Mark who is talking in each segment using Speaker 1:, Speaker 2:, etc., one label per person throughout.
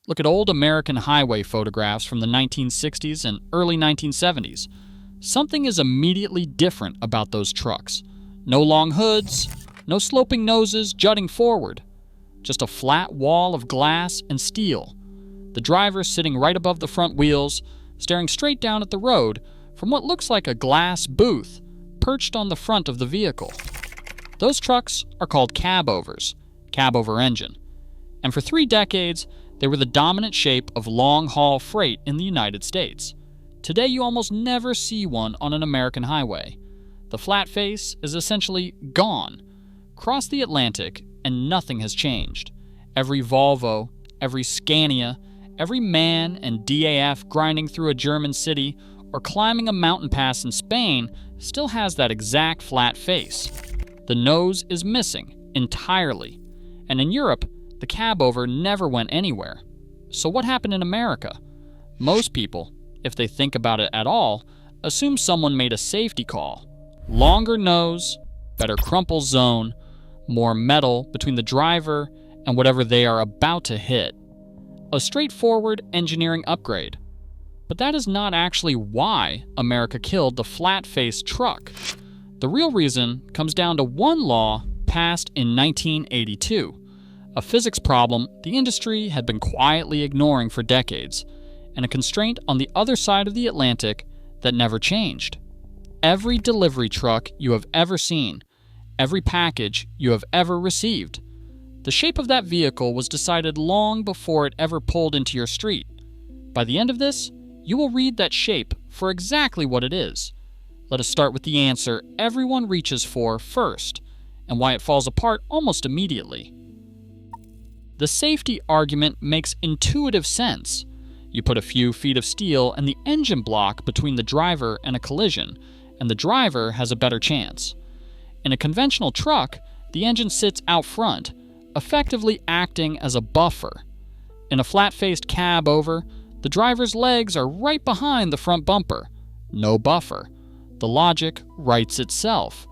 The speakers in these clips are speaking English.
Speaker 1: Look at old American highway photographs from the 1960s and early 1970s. Something is immediately different about those trucks. No long hoods, no sloping noses jutting forward. Just a flat wall of glass and steel. The driver sitting right above the front wheels, staring straight down at the road from what looks like a glass booth perched on the front of the vehicle. Those trucks are called cabovers, cab-over engine. And for 3 decades, they were the dominant shape of long-haul freight in the United States. Today, you almost never see one on an American highway. The flat face is essentially gone. Cross the Atlantic, and nothing has changed. Every Volvo, every Scania, every MAN and DAF grinding through a German city or climbing a mountain pass in Spain still has that exact flat face. The nose is missing entirely. And in Europe, the cab-over never went anywhere. So what happened in America? Most people, if they think about it at all, assume someone made a safety call. Longer nose, better crumple zone, more metal between the driver and whatever they are about to hit. A straightforward engineering upgrade. But that is not actually why America killed the flat-faced truck. The real reason comes down to one law passed in 1982. A physics problem the industry had been quietly ignoring for decades, and a constraint on the other side of the Atlantic that never changed. Every delivery truck you have ever seen, every package you have ever received, the shape of that vehicle was decided long before it ever pulled into your street. By the end of this, you will read that shape for exactly what it is. Let us start with the answer everyone reaches for first, and why it falls apart almost immediately. The safety argument makes intuitive sense. You put a few feet of steel and the engine block between the driver and a collision, and the driver has a better chance. In a conventional truck, the engine sits out front, effectively acting as a buffer. In a flat-faced cab-over, the driver's legs are right behind the front bumper. No buffer. The logic writes itself.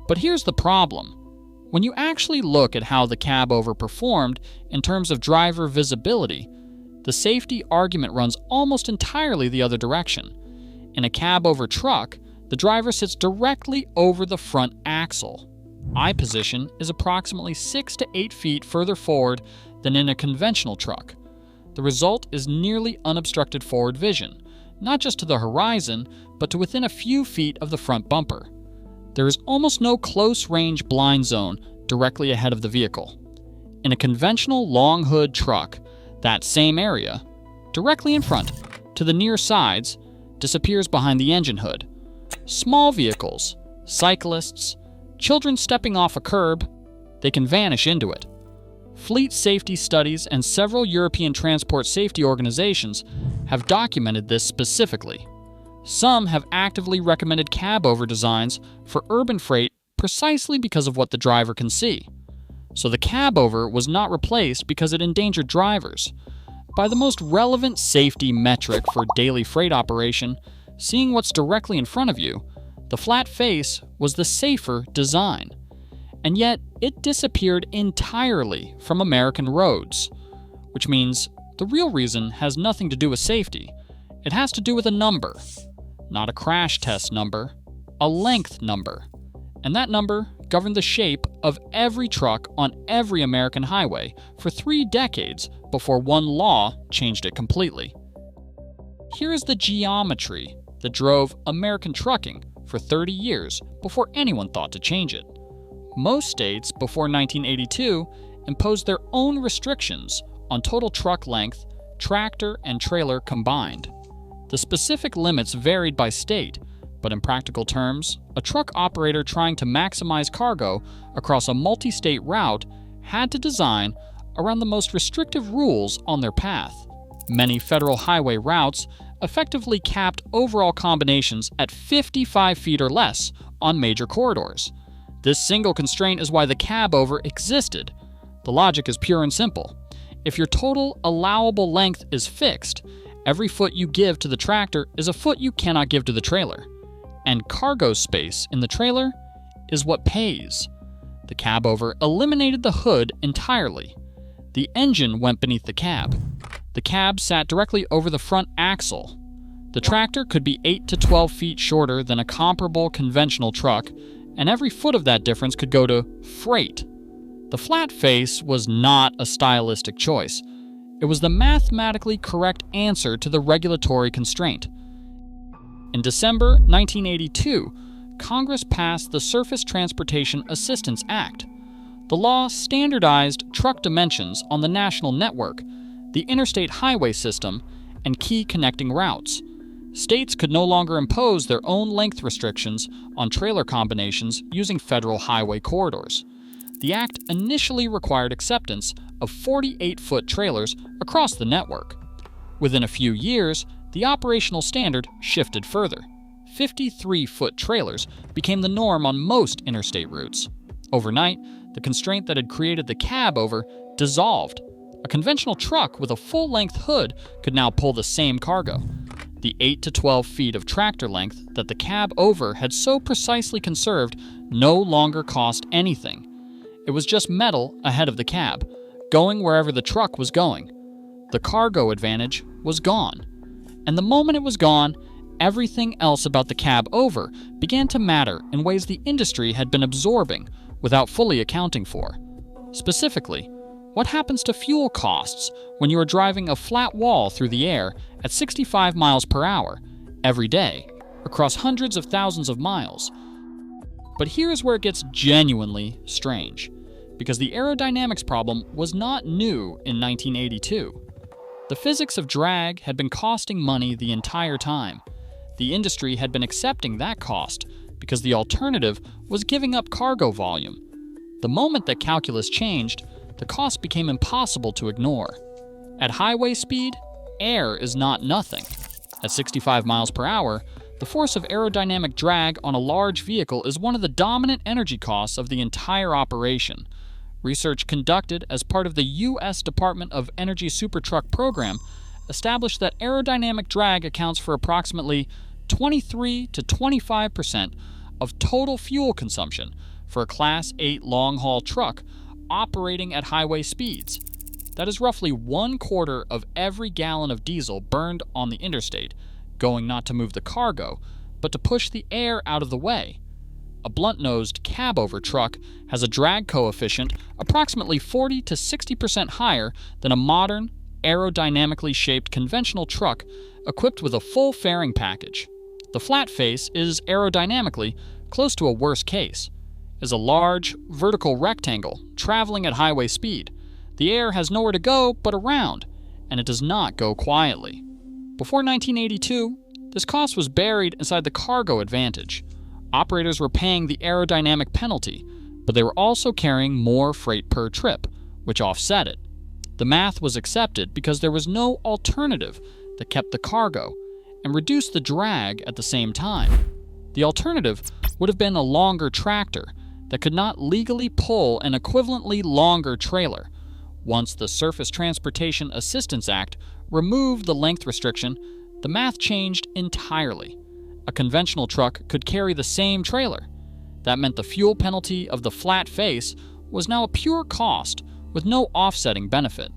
Speaker 1: But here's the problem. When you actually look at how the cab-over performed in terms of driver visibility, the safety argument runs almost entirely the other direction. In a cab-over truck, the driver sits directly over the front axle. Eye position is approximately 6 to 8 feet further forward than in a conventional truck. The result is nearly unobstructed forward vision, not just to the horizon, but to within a few feet of the front bumper. There is almost no close-range blind zone directly ahead of the vehicle. In a conventional long hood truck, that same area, directly in front, to the near sides, disappears behind the engine hood. Small vehicles, cyclists, children stepping off a curb, they can vanish into it. Fleet safety studies and several European transport safety organizations have documented this specifically. Some have actively recommended cab-over designs for urban freight precisely because of what the driver can see. So the cab-over was not replaced because it endangered drivers. By the most relevant safety metric for daily freight operation, seeing what's directly in front of you, the flat face was the safer design. And yet, it disappeared entirely from American roads, which means the real reason has nothing to do with safety. It has to do with a number. Not a crash test number, a length number. And that number governed the shape of every truck on every American highway for 3 decades before one law changed it completely. Here is the geometry that drove American trucking for 30 years before anyone thought to change it. Most states before 1982 imposed their own restrictions on total truck length, tractor and trailer combined. The specific limits varied by state, but in practical terms, a truck operator trying to maximize cargo across a multi-state route had to design around the most restrictive rules on their path. Many federal highway routes effectively capped overall combinations at 55 feet or less on major corridors. This single constraint is why the cab-over existed. The logic is pure and simple. If your total allowable length is fixed, every foot you give to the tractor is a foot you cannot give to the trailer. And cargo space in the trailer is what pays. The cab-over eliminated the hood entirely. The engine went beneath the cab. The cab sat directly over the front axle. The tractor could be 8 to 12 feet shorter than a comparable conventional truck, and every foot of that difference could go to freight. The flat face was not a stylistic choice. It was the mathematically correct answer to the regulatory constraint. In December 1982, Congress passed the Surface Transportation Assistance Act. The law standardized truck dimensions on the national network, the interstate highway system, and key connecting routes. States could no longer impose their own length restrictions on trailer combinations using federal highway corridors. The act initially required acceptance of 48-foot trailers across the network. Within a few years, the operational standard shifted further. 53-foot trailers became the norm on most interstate routes. Overnight, the constraint that had created the cab-over dissolved. A conventional truck with a full-length hood could now pull the same cargo. The 8 to 12 feet of tractor length that the cab-over had so precisely conserved no longer cost anything. It was just metal ahead of the cab, going wherever the truck was going. The cargo advantage was gone. And the moment it was gone, everything else about the cab-over began to matter in ways the industry had been absorbing without fully accounting for. Specifically, what happens to fuel costs when you are driving a flat wall through the air at 65 miles per hour every day across hundreds of thousands of miles? But here's where it gets genuinely strange, because the aerodynamics problem was not new in 1982. The physics of drag had been costing money the entire time. The industry had been accepting that cost because the alternative was giving up cargo volume. The moment that calculus changed, the cost became impossible to ignore. At highway speed, air is not nothing. At 65 miles per hour, the force of aerodynamic drag on a large vehicle is one of the dominant energy costs of the entire operation. Research conducted as part of the U.S. Department of Energy Supertruck program established that aerodynamic drag accounts for approximately 23 to 25% of total fuel consumption for a Class 8 long-haul truck operating at highway speeds. That is roughly 1/4 of every gallon of diesel burned on the interstate, going not to move the cargo, but to push the air out of the way. A blunt-nosed cab-over truck has a drag coefficient approximately 40 to 60% higher than a modern, aerodynamically shaped conventional truck equipped with a full fairing package. The flat face is aerodynamically close to a worst case. Is a large, vertical rectangle traveling at highway speed. The air has nowhere to go but around, and it does not go quietly. Before 1982, this cost was buried inside the cargo advantage. Operators were paying the aerodynamic penalty, but they were also carrying more freight per trip, which offset it. The math was accepted because there was no alternative that kept the cargo and reduced the drag at the same time. The alternative would have been a longer tractor that could not legally pull an equivalently longer trailer. Once the Surface Transportation Assistance Act removed the length restriction, the math changed entirely. A conventional truck could carry the same trailer. That meant the fuel penalty of the flat face was now a pure cost with no offsetting benefit.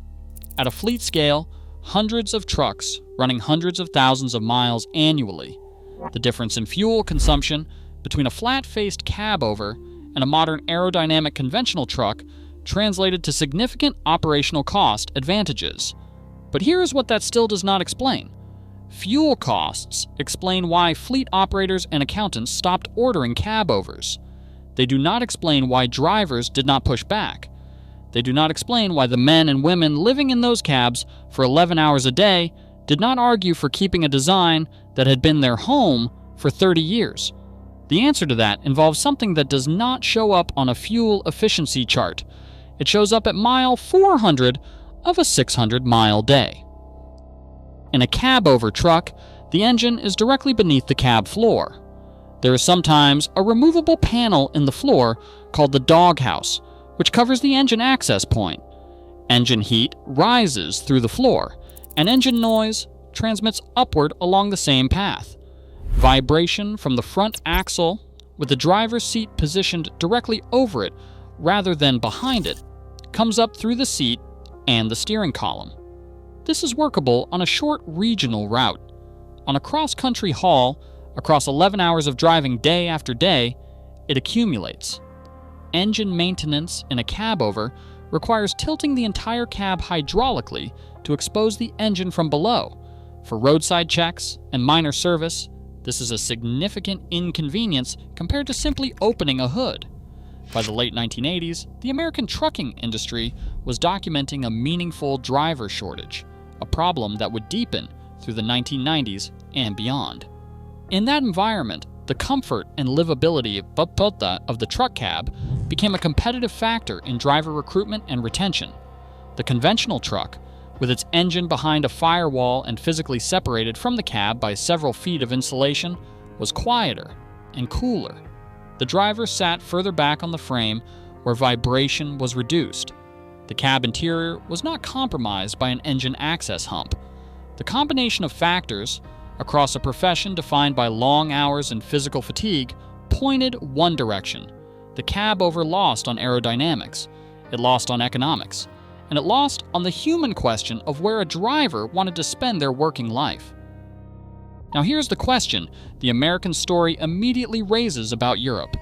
Speaker 1: At a fleet scale, hundreds of trucks running hundreds of thousands of miles annually. The difference in fuel consumption between a flat-faced cab-over and a modern aerodynamic conventional truck translated to significant operational cost advantages. But here is what that still does not explain. Fuel costs explain why fleet operators and accountants stopped ordering cab-overs. They do not explain why drivers did not push back. They do not explain why the men and women living in those cabs for 11 hours a day did not argue for keeping a design that had been their home for 30 years. The answer to that involves something that does not show up on a fuel efficiency chart. It shows up at mile 400 of a 600-mile day. In a cab-over truck, the engine is directly beneath the cab floor. There is sometimes a removable panel in the floor called the doghouse, which covers the engine access point. Engine heat rises through the floor, and engine noise transmits upward along the same path. Vibration from the front axle, with the driver's seat positioned directly over it rather than behind it, comes up through the seat and the steering column. This is workable on a short regional route. On a cross-country haul, across 11 hours of driving day after day, it accumulates. Engine maintenance in a cabover requires tilting the entire cab hydraulically to expose the engine from below. For roadside checks and minor service, this is a significant inconvenience compared to simply opening a hood. By the late 1980s, the American trucking industry was documenting a meaningful driver shortage, a problem that would deepen through the 1990s and beyond. In that environment, the comfort and livability of the truck cab became a competitive factor in driver recruitment and retention. The conventional truck, with its engine behind a firewall and physically separated from the cab by several feet of insulation, was quieter and cooler. The driver sat further back on the frame where vibration was reduced. The cab interior was not compromised by an engine access hump. The combination of factors, across a profession defined by long hours and physical fatigue, pointed one direction. The cabover lost on aerodynamics, it lost on economics, and it lost on the human question of where a driver wanted to spend their working life. Now here's the question the American story immediately raises about Europe.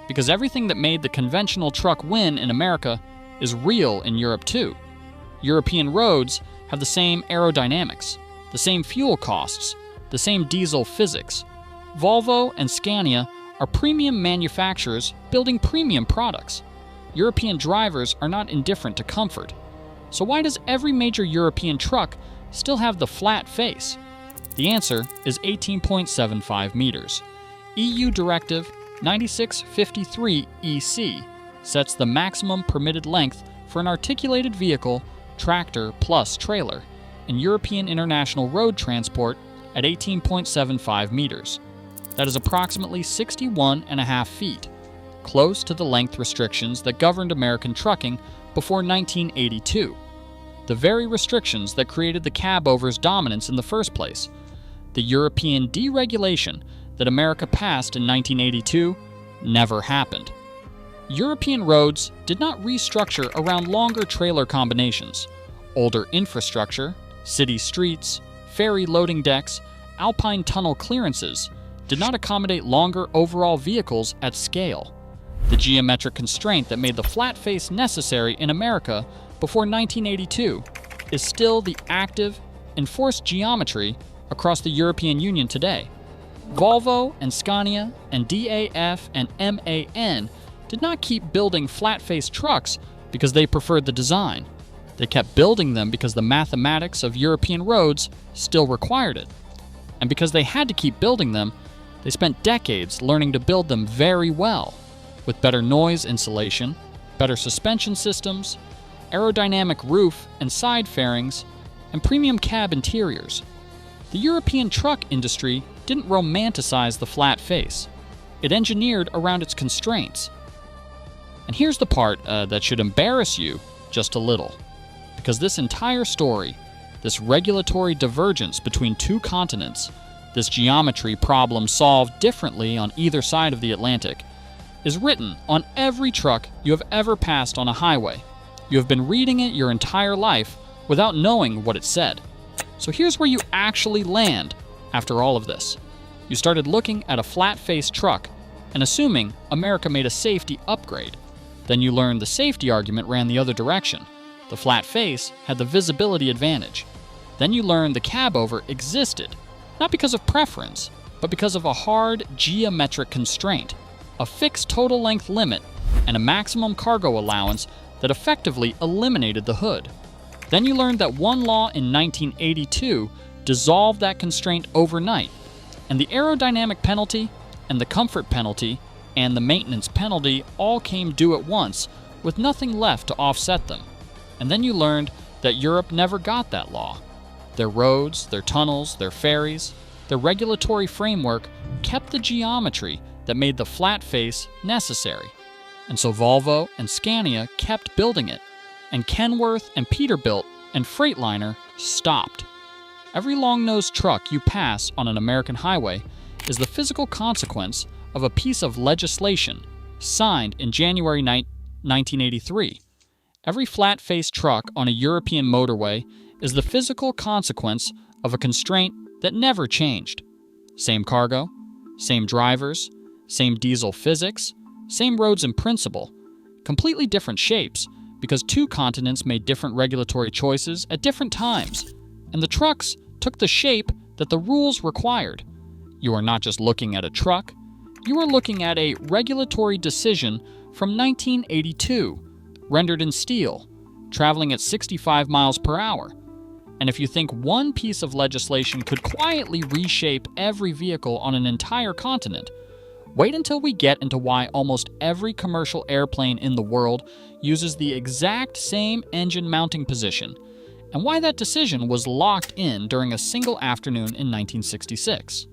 Speaker 1: Because everything that made the conventional truck win in America is real in Europe too. European roads have the same aerodynamics, the same fuel costs, the same diesel physics. Volvo and Scania are premium manufacturers building premium products. European drivers are not indifferent to comfort. So why does every major European truck still have the flat face? The answer is 18.75 meters. EU Directive 9653 EC sets the maximum permitted length for an articulated vehicle, tractor plus trailer, in European international road transport at 18.75 meters. That is approximately 61.5 feet, close to the length restrictions that governed American trucking before 1982. The very restrictions that created the cabover's dominance in the first place. The European deregulation that America passed in 1982 never happened. European roads did not restructure around longer trailer combinations. Older infrastructure, city streets, ferry loading decks, alpine tunnel clearances did not accommodate longer overall vehicles at scale. The geometric constraint that made the flat face necessary in America before 1982 is still the active, enforced geometry across the European Union today. Volvo and Scania and DAF and MAN did not keep building flat-faced trucks because they preferred the design. They kept building them because the mathematics of European roads still required it. And because they had to keep building them, they spent decades learning to build them very well, with better noise insulation, better suspension systems, aerodynamic roof and side fairings, and premium cab interiors. The European truck industry didn't romanticize the flat face. It engineered around its constraints. And here's the part that should embarrass you just a little. Because this entire story, this regulatory divergence between two continents, this geometry problem solved differently on either side of the Atlantic, is written on every truck you have ever passed on a highway. You have been reading it your entire life without knowing what it said. So here's where you actually land after all of this. You started looking at a flat-faced truck and assuming America made a safety upgrade. Then you learned the safety argument ran the other direction. The flat face had the visibility advantage. Then you learned the cabover existed, not because of preference, but because of a hard geometric constraint, a fixed total length limit, and a maximum cargo allowance that effectively eliminated the hood. Then you learned that one law in 1982 dissolved that constraint overnight, and the aerodynamic penalty, and the comfort penalty, and the maintenance penalty all came due at once, with nothing left to offset them. And then you learned that Europe never got that law. Their roads, their tunnels, their ferries, their regulatory framework kept the geometry that made the flat face necessary. And so Volvo and Scania kept building it, and Kenworth and Peterbilt and Freightliner stopped. Every long-nosed truck you pass on an American highway is the physical consequence of a piece of legislation signed in January 1983. Every flat-faced truck on a European motorway is the physical consequence of a constraint that never changed. Same cargo, same drivers, same diesel physics, same roads in principle, completely different shapes because two continents made different regulatory choices at different times, and the trucks took the shape that the rules required. You are not just looking at a truck, you are looking at a regulatory decision from 1982, rendered in steel, traveling at 65 miles per hour. And if you think one piece of legislation could quietly reshape every vehicle on an entire continent, wait until we get into why almost every commercial airplane in the world uses the exact same engine mounting position, and why that decision was locked in during a single afternoon in 1966.